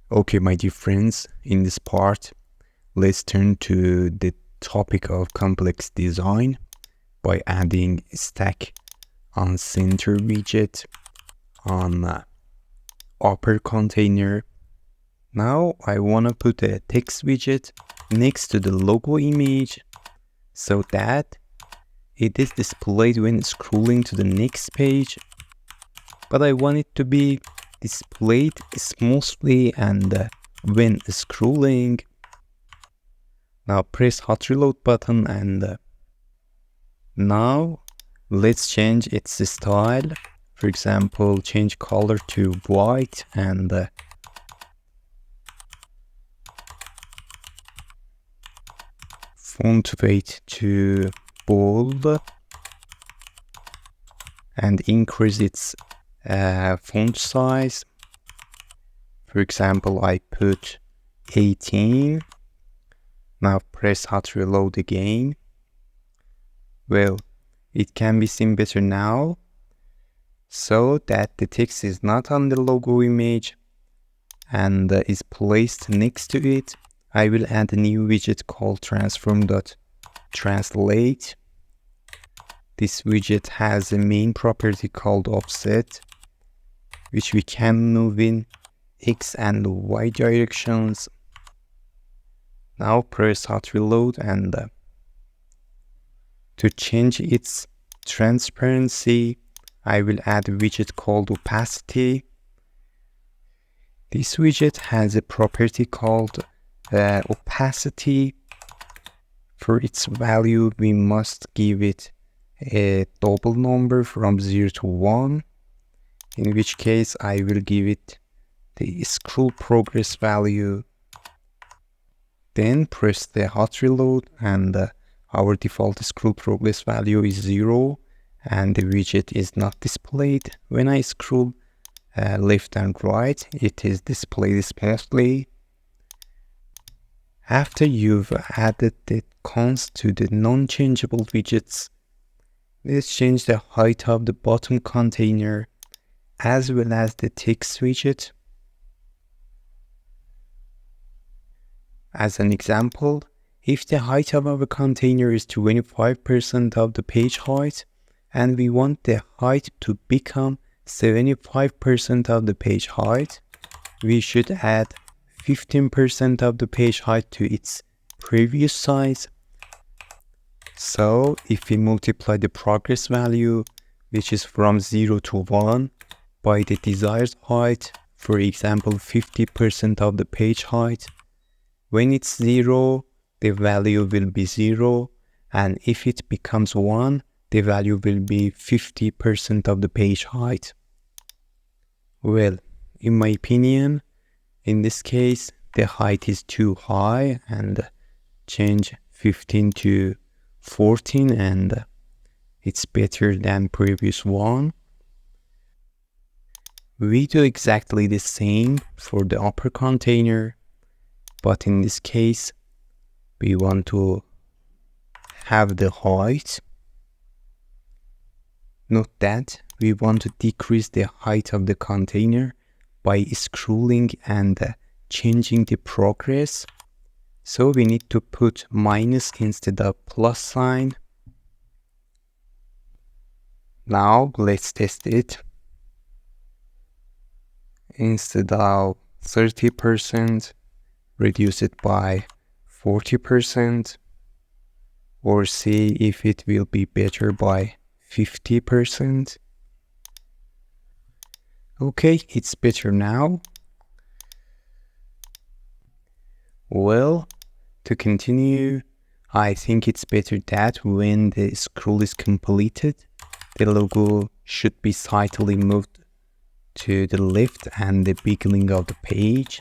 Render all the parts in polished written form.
Okay, my dear friends, in this part, let's turn to the topic of complex design by adding a stack on center widget on upper container. Now I want to put a text widget next to the logo image so that it is displayed when scrolling to the next page, but I want it to be displayed smoothly and when scrolling. Now press hot reload button and now let's change its style. For example, change color to white and font weight to bold and increase its font size. For example, I put 18. Now press hot reload again. Well, it can be seen better now, so that the text is not on the logo image and is placed next to it. I will add a new widget called transform.translate. This widget has a main property called offset, which we can move in X and Y directions. Now press hot reload and to change its transparency, I will add a widget called opacity. This widget has a property called opacity. For its value, we must give it a double number from 0 to 1, in which case I will give it the scroll progress value. Then press the hot reload and our default scroll progress value is 0 and the widget is not displayed. When I scroll left and right, it is displayed smoothly. After you've added the cons to the non-changeable widgets, let's change the height of the bottom container as well as the text widget. As an example, if the height of our container is 25% of the page height and we want the height to become 75% of the page height, we should add 15% of the page height to its previous size. So if we multiply the progress value, which is from 0 to 1, by the desired height, for example 50% of the page height, when it's 0, the value will be 0, and if it becomes 1, the value will be 50% of the page height. Well, in my opinion, in this case, the height is too high, and change 15 to 14 and it's better than previous one. We do exactly the same for the upper container, but in this case, we want to have the height. Note that we want to decrease the height of the container by scrolling and changing the progress. So we need to put minus instead of plus sign. Now let's test it. Instead of 30%, reduce it by 40%, or see if it will be better by 50%. Okay, it's better now. Well, to continue, I think it's better that when the scroll is completed, the logo should be slightly moved to the left and the beginning of the page.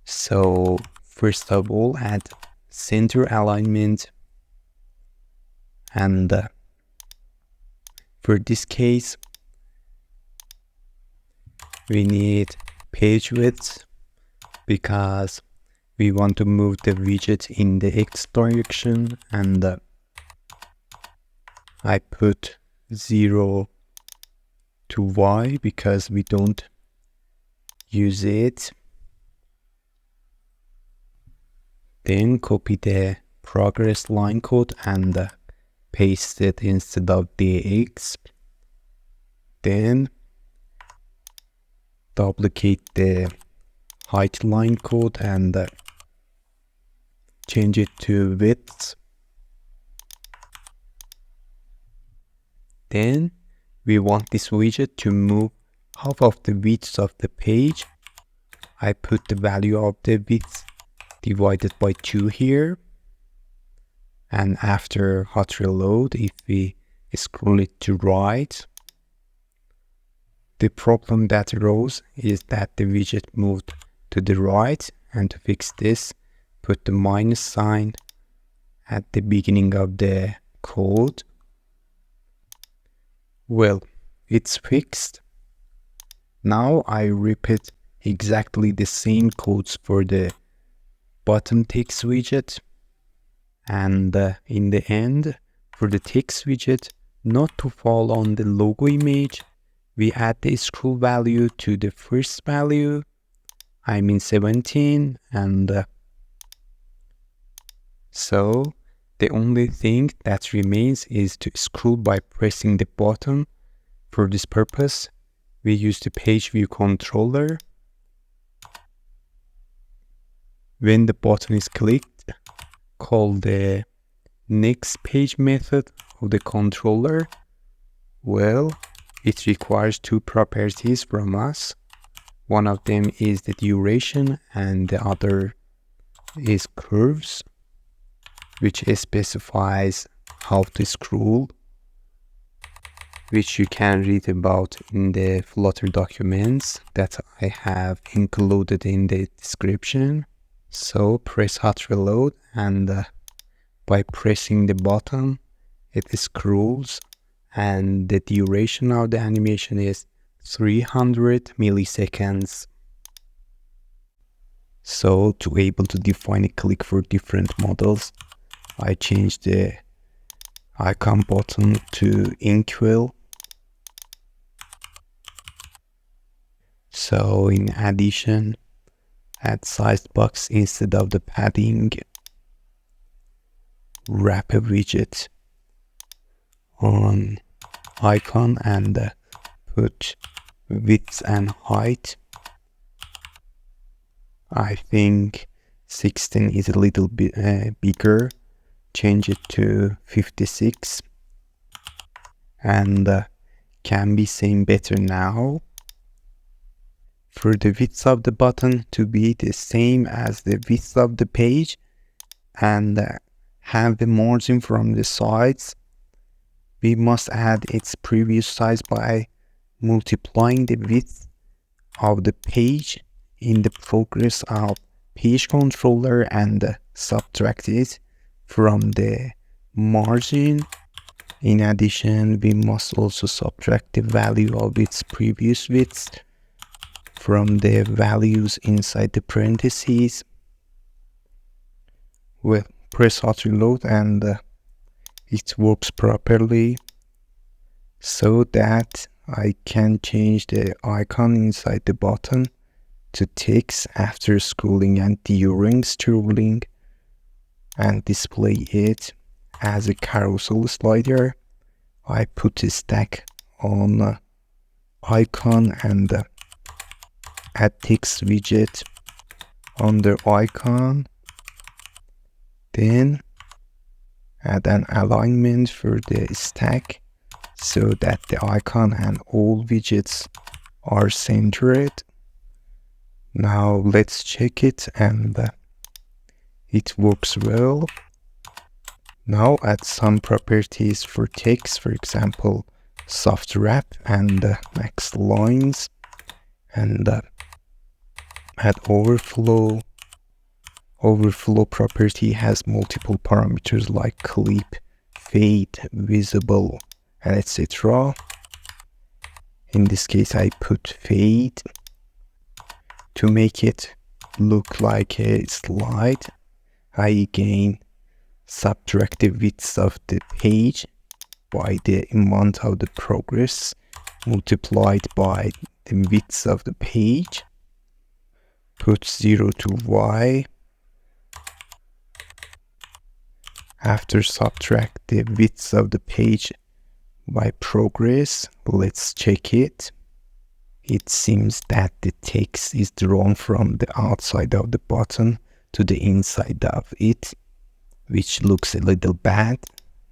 So first of all, add center alignment, and for this case we need page width because we want to move the widget in the X direction, and I put 0 to Y because we don't use it. Then copy the progress line code and paste it instead of dx. Then duplicate the height line code and change it to width. Then we want this widget to move half of the width of the page. I put the value of the width divided by 2 here. And after hot reload, if we scroll it to right, the problem that arose is that the widget moved to the right, and to fix this, put the minus sign at the beginning of the code. Well, it's fixed. Now I repeat exactly the same codes for the bottom text widget, and in the end, for the text widget not to fall on the logo image, we add the scroll value to the first value, I mean 17, and so the only thing that remains is to scroll by pressing the button. For this purpose, we use the page view controller. When the button is clicked, call the next page method of the controller. Well, it requires 2 properties from us. One of them is the duration and the other is curves, which specifies how to scroll, which you can read about in the Flutter documents that I have included in the description. So press hot reload, and by pressing the button, it scrolls, and the duration of the animation is 300 milliseconds. So to able to define a click for different models, I changed the icon button to inkwell. So in addition, add sized box instead of the padding. Wrap a widget on icon and put width and height. I think 16 is a little bit bigger. Change it to 56, and can be seen better now. For the width of the button to be the same as the width of the page and have the margin from the sides, we must add its previous size by multiplying the width of the page in the progress of page controller and subtract it from the margin. In addition, we must also subtract the value of its previous width from the values inside the parentheses. Well, press hot reload and it works properly, so that I can change the icon inside the button to text after scrolling and during scrolling, and display it as a carousel slider. I put a stack on icon and add text widget under icon. Then add an alignment for the stack so that the icon and all widgets are centered. Now let's check it, and it works well. Now add some properties for text, for example, soft wrap and max lines, and add overflow. Overflow property has multiple parameters like clip, fade, visible, and etc. In this case, I put fade to make it look like a slide. I again subtract the width of the page by the amount of the progress multiplied by the width of the page. put 0 to y. After subtract the width of the page by progress, let's check it. It seems that the text is drawn from the outside of the button to the inside of it, which looks a little bad.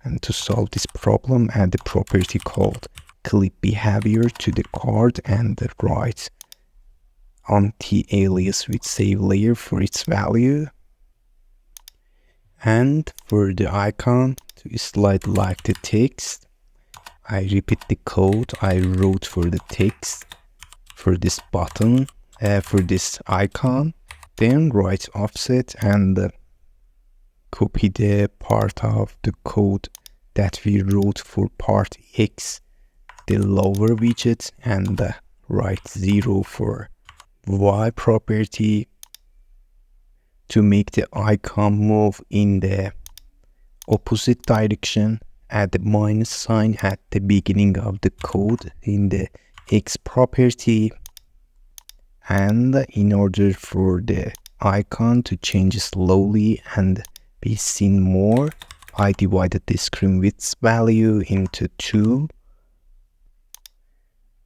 And to solve this problem, add the property called clip behavior to the card and write anti-alias with save layer for its value. And for the icon to slide like the text, I repeat the code I wrote for the text for this button, for this icon, then write offset and copy the part of the code that we wrote for part X, the lower widget, and write 0 for Y property to make the icon move in the opposite direction. Add the minus sign at the beginning of the code in the X property. And in order for the icon to change slowly and be seen more, I divided the screen width value into 2.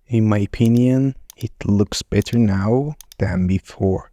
In my opinion, it looks better now than before.